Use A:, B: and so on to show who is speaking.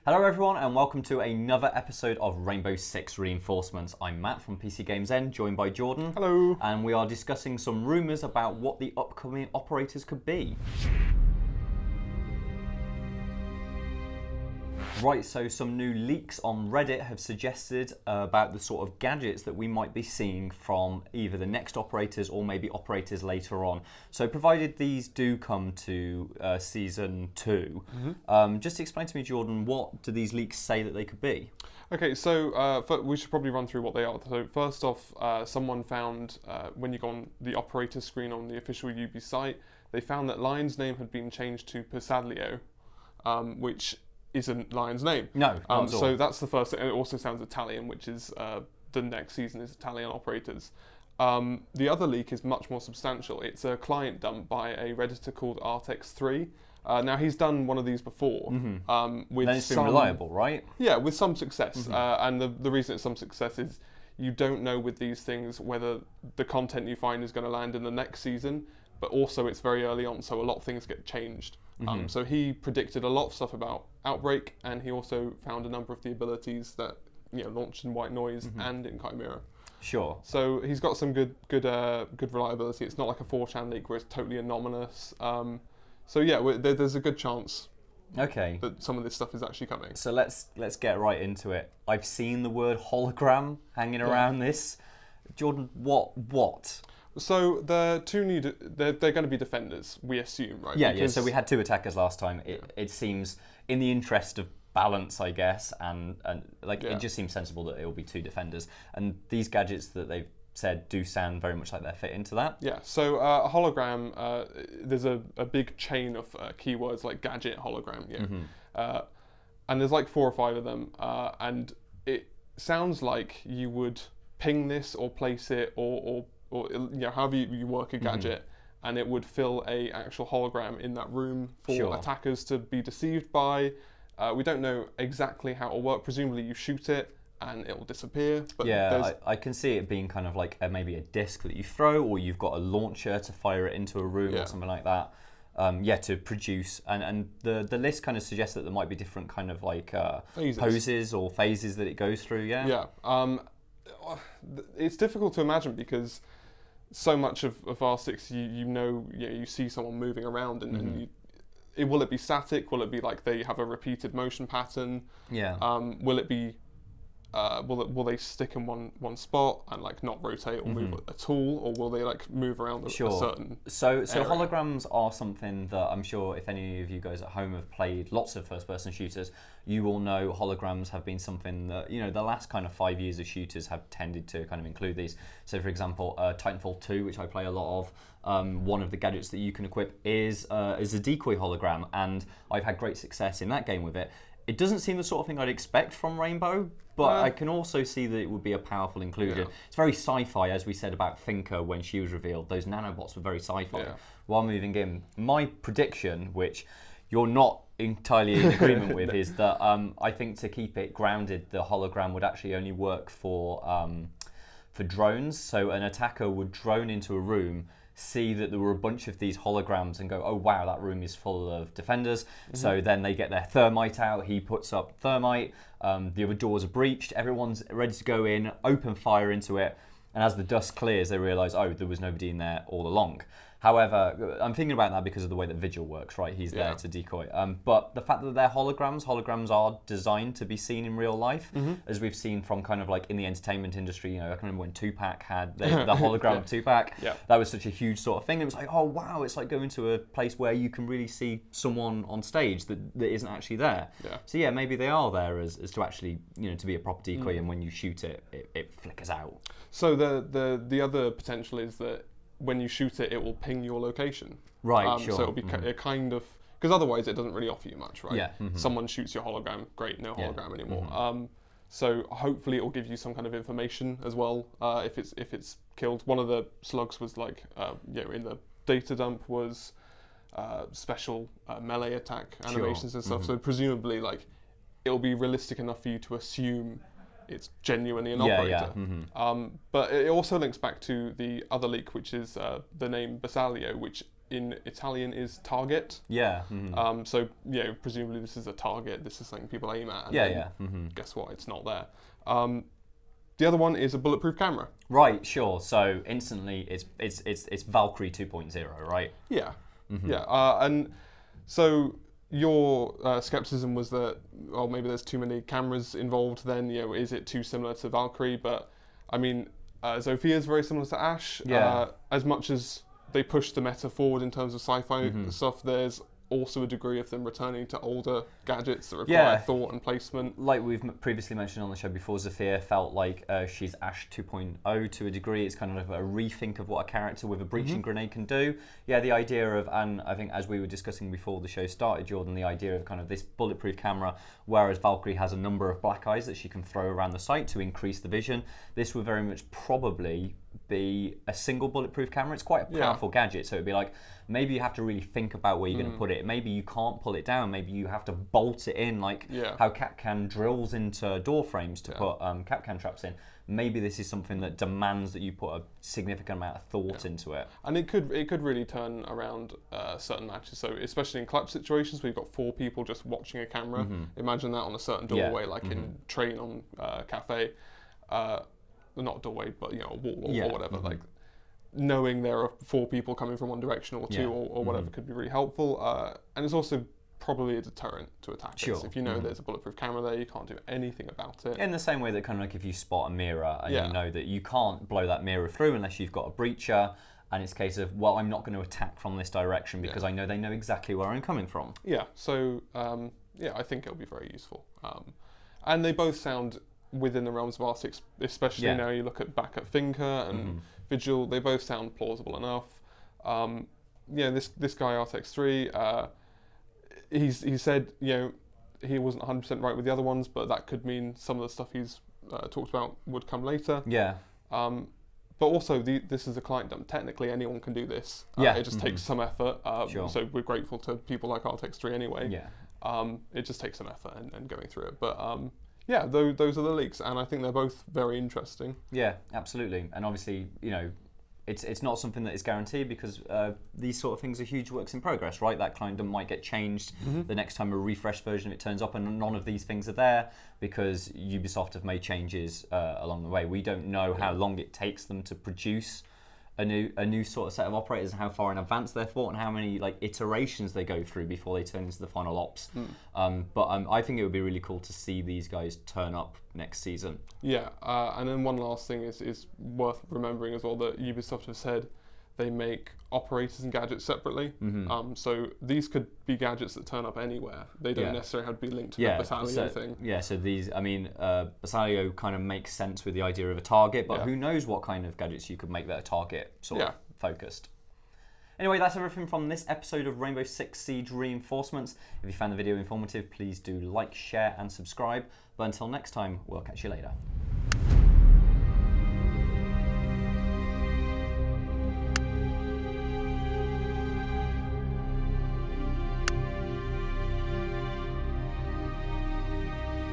A: Hello everyone and welcome to another episode of Rainbow Six Reinforcements. I'm Matt from PCGamesN, joined by Jordan.
B: Hello.
A: And we are discussing some rumours about what the upcoming operators could be. Right, so some new leaks on Reddit have suggested about the sort of gadgets that we might be seeing from either the next operators or maybe operators later on. So provided these do come to Season 2, just explain to me, Jordan, what do these leaks say that they could be?
B: Okay, so we should probably run through what they are. So first off, someone found, when you go on the operator screen on the official UB site, they found that Lion's name had been changed to Bersaglio, which isn't Lion's name.
A: No, not at all.
B: So that's the first thing. And it also sounds Italian, which is the next season is Italian operators. The other leak is much more substantial. It's a client dump by a Redditor called addicts. Now he's done one of these before. With
A: then it's been reliable, right?
B: Yeah, with some success. And the reason it's some success is you don't know with these things whether the content you find is going to land in the next season, but also it's very early on, so a lot of things get changed. So he predicted a lot of stuff about Outbreak, and he also found a number of the abilities that launched in White Noise and in Chimera.
A: Sure.
B: So he's got some good reliability. It's not like a 4chan leak where it's totally anomalous. So yeah, there's a good chance.
A: Okay.
B: That some of this stuff is actually coming.
A: So let's get right into it. I've seen the word hologram hanging around this. Jordan, what?
B: So the two new, they're going to be defenders, we assume, right?
A: Yeah. So we had two attackers last time. It seems in the interest of balance, I guess, and it just seems sensible that it will be two defenders. And these gadgets that they've said do sound very much like they fit into that. Yeah.
B: So a hologram, there's a big chain of keywords like gadget, hologram, and there's like 4 or 5 of them, and it sounds like you would ping this or place it or however you work a gadget, and it would fill a actual hologram in that room for attackers to be deceived by. We don't know exactly how it'll work. Presumably you shoot it and it will disappear. But
A: yeah, I can see it being kind of like maybe a disc that you throw, or you've got a launcher to fire it into a room or something like that. To produce, and the list kind of suggests that there might be different kind of like poses or phases that it goes through. Yeah.
B: It's difficult to imagine because so much of R6, you see someone moving around, and will it be static? Will it be like they have a repeated motion pattern? Yeah. Will it be? Will they stick in one spot and like not rotate or move at all, or will they like move around a certain?
A: So
B: area?
A: Holograms are something that I'm sure if any of you guys at home have played lots of first-person shooters, you will know holograms have been something that the last kind of 5 years of shooters have tended to kind of include these. So for example, Titanfall 2, which I play a lot of, one of the gadgets that you can equip is a decoy hologram, and I've had great success in that game with it. It doesn't seem the sort of thing I'd expect from Rainbow, but I can also see that it would be a powerful inclusion. Yeah. It's very sci-fi, as we said about Thinker when she was revealed. Those nanobots were very sci-fi. Yeah. While moving in, my prediction, which you're not entirely in agreement with, is that I think to keep it grounded, the hologram would actually only work for drones. So an attacker would drone into a room, see that there were a bunch of these holograms and go, oh wow, that room is full of defenders. So then they get their thermite out, he puts up thermite, the other doors are breached, everyone's ready to go in, open fire into it, and as the dust clears they realise, oh, there was nobody in there all along. However, I'm thinking about that because of the way that Vigil works, right? He's there to decoy. But the fact that they're holograms are designed to be seen in real life, as we've seen from kind of like in the entertainment industry. I can remember when Tupac had the hologram of Tupac. Yeah. That was such a huge sort of thing. It was like, oh wow, it's like going to a place where you can really see someone on stage that isn't actually there. Yeah. So yeah, maybe they are there as to actually, to be a proper decoy, and when you shoot it, it flickers out.
B: So the other potential is that when you shoot it, it will ping your location. Right, sure. So it'll be a kind of, because otherwise it doesn't really offer you much, right? Yeah. Someone shoots your hologram, great, no hologram anymore. So hopefully it will give you some kind of information as well if it's killed. One of the slugs was like, in the data dump was special melee attack animations and stuff. So presumably like it'll be realistic enough for you to assume it's genuinely an operator. But it also links back to the other leak, which is the name Bersaglio, which in Italian is target.
A: Yeah.
B: So presumably this is a target. This is something people aim at. And guess what? It's not there. The other one is a bulletproof camera.
A: Right. Sure. So instantly, it's Valkyrie 2.0, right?
B: Yeah. And so your skepticism was that, oh, maybe there's too many cameras involved. Then is it too similar to Valkyrie? But I mean, Zofia is very similar to Ash.
A: Yeah.
B: As much as they push the meta forward in terms of sci-fi stuff, there's also a degree of them returning to older gadgets that require thought and placement.
A: Like we've previously mentioned on the show before, Zofia felt like she's Ash 2.0 to a degree. It's kind of a rethink of what a character with a breaching grenade can do. Yeah, the idea of, and I think as we were discussing before the show started, Jordan, the idea of kind of this bulletproof camera, whereas Valkyrie has a number of black eyes that she can throw around the site to increase the vision. This would very much probably be a single bulletproof camera. It's quite a powerful gadget, so it'd be like, maybe you have to really think about where you're going to put it. Maybe you can't pull it down. Maybe you have to bolt it in, like how Capcan drills into door frames to put Capcan traps in. Maybe this is something that demands that you put a significant amount of thought into it.
B: And it could really turn around certain matches. So especially in clutch situations where you've got 4 people just watching a camera. Imagine that on a certain doorway, like in Train on Cafe. Not doorway, but a wall or whatever. Like knowing there are 4 people coming from one direction or 2 or whatever could be really helpful. And it's also probably a deterrent to attackers. If you know there's a bulletproof camera there, you can't do anything about it.
A: In the same way that kind of like if you spot a mirror and you know that you can't blow that mirror through unless you've got a breacher, and it's a case of, well, I'm not going to attack from this direction because I know they know exactly where I'm coming from. Yeah,
B: so I think it'll be very useful. And they both sound within the realms of R6, especially now you look back at Finker and Vigil, they both sound plausible enough. This guy Artex3, he said he wasn't 100% right with the other ones, but that could mean some of the stuff he's talked about would come later.
A: Yeah.
B: But also, this is a client dump. Technically, anyone can do this. It just takes some effort. So we're grateful to people like Artex3 anyway.
A: Yeah.
B: It just takes some effort and going through it. But those are the leaks, and I think they're both very interesting.
A: Yeah, absolutely. And obviously, it's not something that is guaranteed because these sort of things are huge works in progress, right? That client dump might get changed the next time a refreshed version of it turns up, and none of these things are there because Ubisoft have made changes along the way. We don't know how long it takes them to produce a new sort of set of operators and how far in advance they're thought and how many iterations they go through before they turn into the final ops. But I think it would be really cool to see these guys turn up next season. Yeah,
B: and then one last thing is worth remembering as well, that Ubisoft have said they make operators and gadgets separately. So these could be gadgets that turn up anywhere. They don't necessarily have to be linked to the Bersaglio thing.
A: Yeah, so these, Bersaglio kind of makes sense with the idea of a target, but who knows what kind of gadgets you could make that a target sort of focused. Anyway, that's everything from this episode of Rainbow Six Siege Reinforcements. If you found the video informative, please do like, share and subscribe. But until next time, we'll catch you later.